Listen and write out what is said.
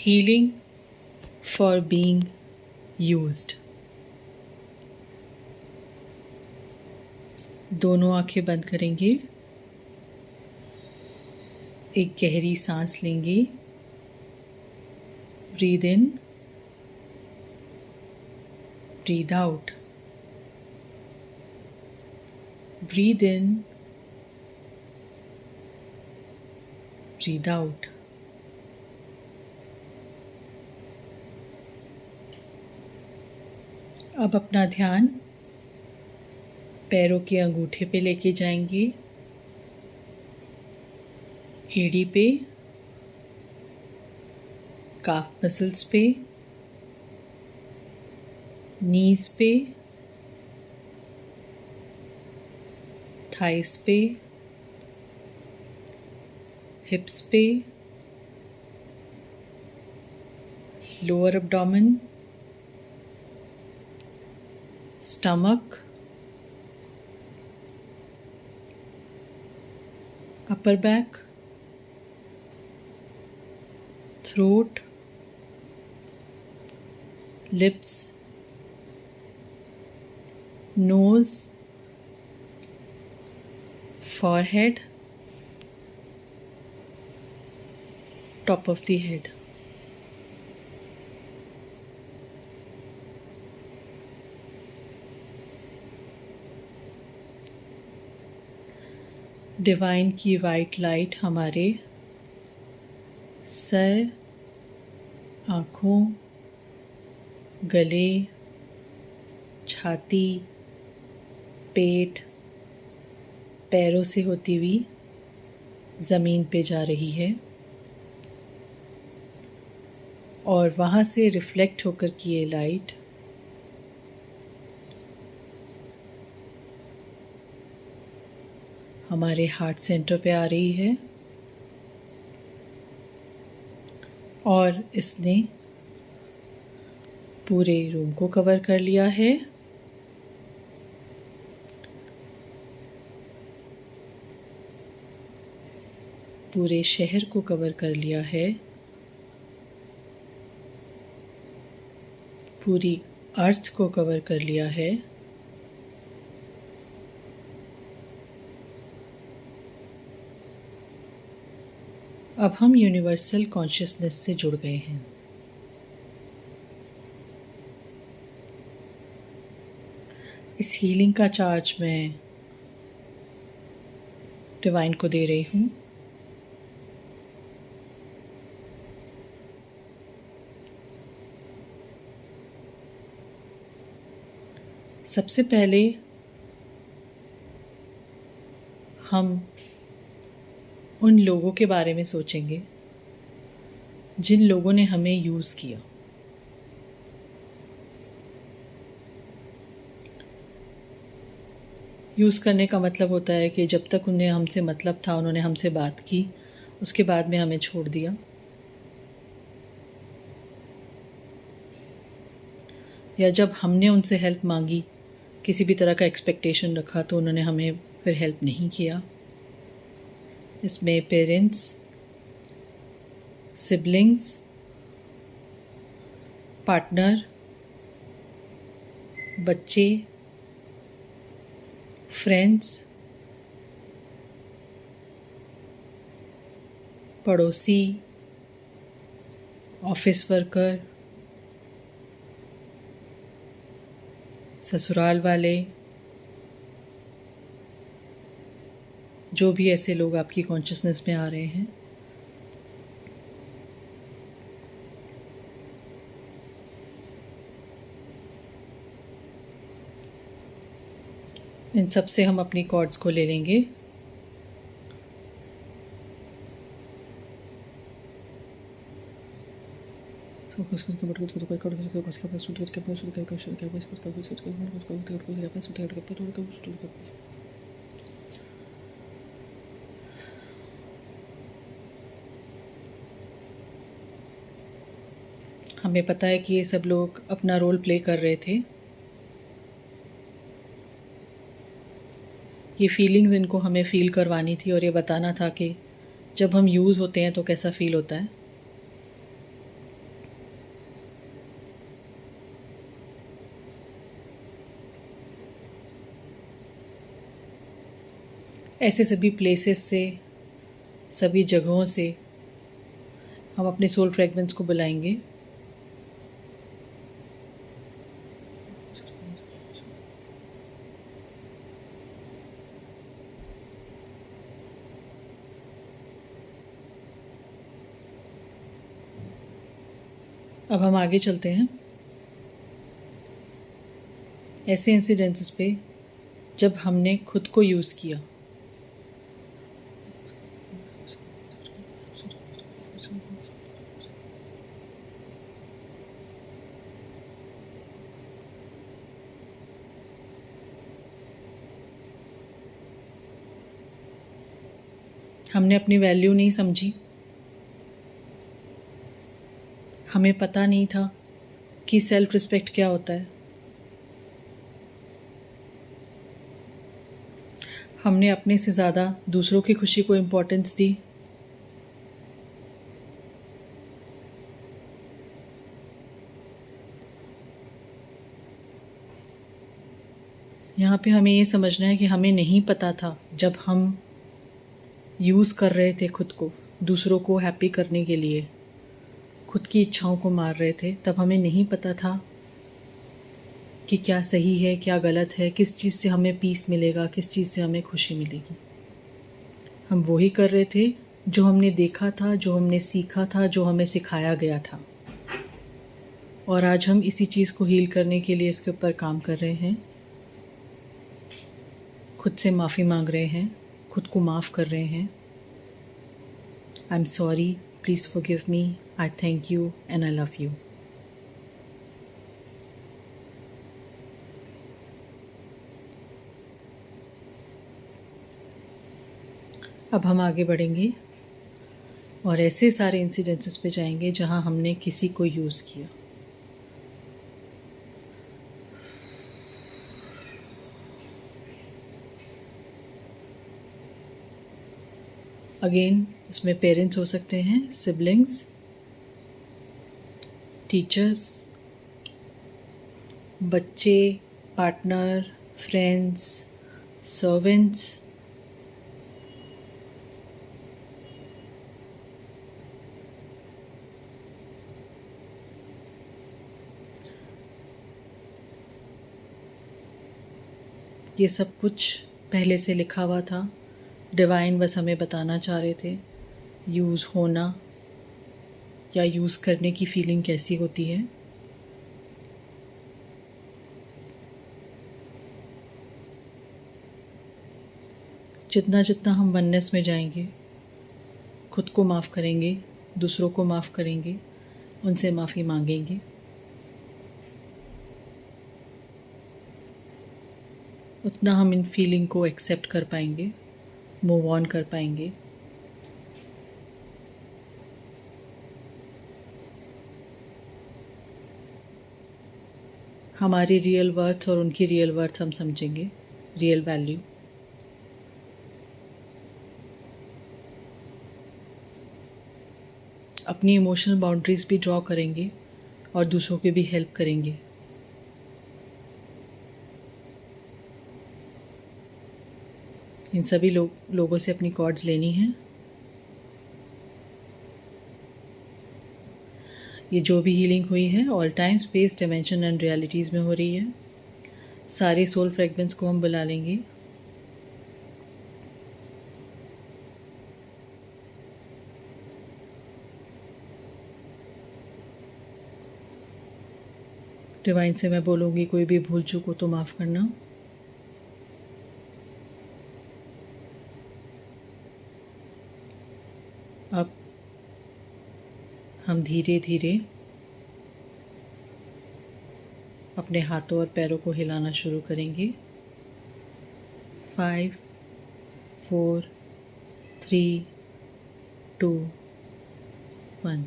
Healing for being used. दोनों आंखें बंद करेंगे, एक गहरी सांस लेंगे. Breathe in, breathe out. Breathe in, breathe out. अब अपना ध्यान पैरों के अंगूठे पे लेके जाएंगे, एड़ी पे, काफ मसल्स पे, नीज पे, थाइस पे, हिप्स पे, lower abdomen, stomach, upper back, throat, lips, nose, forehead, top of the head. Divine की वाइट लाइट हमारे सर, आँखों, गले, छाती, पेट, पैरों से होती हुई ज़मीन पे जा रही है और वहाँ से रिफ्लेक्ट होकर की ये लाइट हमारे हार्ट सेंटर पे आ रही है और इसने पूरे रूम को कवर कर लिया है. पूरे शहर को कवर कर लिया है. पूरी अर्थ को कवर कर लिया है. अब हम यूनिवर्सल कॉन्शियसनेस से जुड़ गए हैं. इस हीलिंग का चार्ज मैं डिवाइन को दे रही हूँ. सबसे पहले हम उन लोगों के बारे में सोचेंगे जिन लोगों ने हमें यूज़ किया. यूज़ करने का मतलब होता है कि जब तक उन्हें हमसे मतलब था, उन्होंने हमसे बात की, उसके बाद में हमें छोड़ दिया. या जब हमने उनसे हेल्प मांगी, किसी भी तरह का एक्सपेक्टेशन रखा, तो उन्होंने हमें फिर हेल्प नहीं किया. इसमें पेरेंट्स, सिबलिंग्स, पार्टनर, बच्चे, फ्रेंड्स, पड़ोसी, ऑफिस वर्कर, ससुराल वाले, जो भी ऐसे लोग आपकी कॉन्शियसनेस में आ रहे हैं, इन सब से हम अपनी कॉर्ड्स को ले लेंगे. हमें पता है कि ये सब लोग अपना रोल प्ले कर रहे थे. ये फीलिंग्स इनको हमें फ़ील करवानी थी और ये बताना था कि जब हम यूज़ होते हैं तो कैसा फ़ील होता है. ऐसे सभी प्लेसेस से, सभी जगहों से हम अपने सोल फ्रेगमेंट्स को बुलाएंगे। अब हम आगे चलते हैं ऐसे इंसिडेंसेस पे जब हमने खुद को यूज़ किया। हमने अपनी वैल्यू नहीं समझी, हमें पता नहीं था कि सेल्फ रिस्पेक्ट क्या होता है। हमने अपने से ज़्यादा दूसरों की खुशी को इम्पोर्टेंस दी। यहाँ पे हमें ये समझना है कि हमें नहीं पता था जब हम यूज़ कर रहे थे खुद को दूसरों को हैप्पी करने के लिए, खुद की इच्छाओं को मार रहे थे, तब हमें नहीं पता था कि क्या सही है क्या गलत है, किस चीज़ से हमें पीस मिलेगा, किस चीज़ से हमें खुशी मिलेगी। हम वही कर रहे थे जो हमने देखा था, जो हमने सीखा था, जो हमें सिखाया गया था। और आज हम इसी चीज़ को हील करने के लिए इसके ऊपर काम कर रहे हैं। खुद से माफ़ी मांग रहे हैं, खुद को माफ़ कर रहे हैं। I am sorry, please forgive me, I thank you and I love you. अब हम आगे बढ़ेंगे और ऐसे सारे इंसिडेंसेस पे जाएंगे जहां हमने किसी को यूज़ किया। अगेन इसमें पेरेंट्स हो सकते हैं, सिबलिंग्स, टीचर्स, बच्चे, पार्टनर, फ्रेंड्स, सर्वेंट्स, ये सब कुछ पहले से लिखा हुआ था। डिवाइन बस हमें बताना चाह रहे थे यूज़ होना या यूज़ करने की फीलिंग कैसी होती है। जितना जितना हम वननेस में जाएंगे, खुद को माफ़ करेंगे, दूसरों को माफ़ करेंगे, उनसे माफ़ी मांगेंगे, उतना हम इन फीलिंग को एक्सेप्ट कर पाएंगे, मूव ऑन कर पाएंगे। हमारी रियल वर्थ और उनकी रियल वर्थ हम समझेंगे, रियल वैल्यू। अपनी इमोशनल बाउंड्रीज़ भी ड्रॉ करेंगे और दूसरों की भी हेल्प करेंगे। इन सभी लोगों से अपनी कॉर्ड्स लेनी है। ये जो भी हीलिंग हुई है all time, space, dimension and realities में हो रही है। सारे सोल फ्रेगमेंट्स को हम बुला लेंगे। डिवाइन से मैं बोलूँगी कोई भी भूल चूक हो तो माफ़ करना। अब हम धीरे धीरे अपने हाथों और पैरों को हिलाना शुरू करेंगे। 5, 4, 3, 2, 1।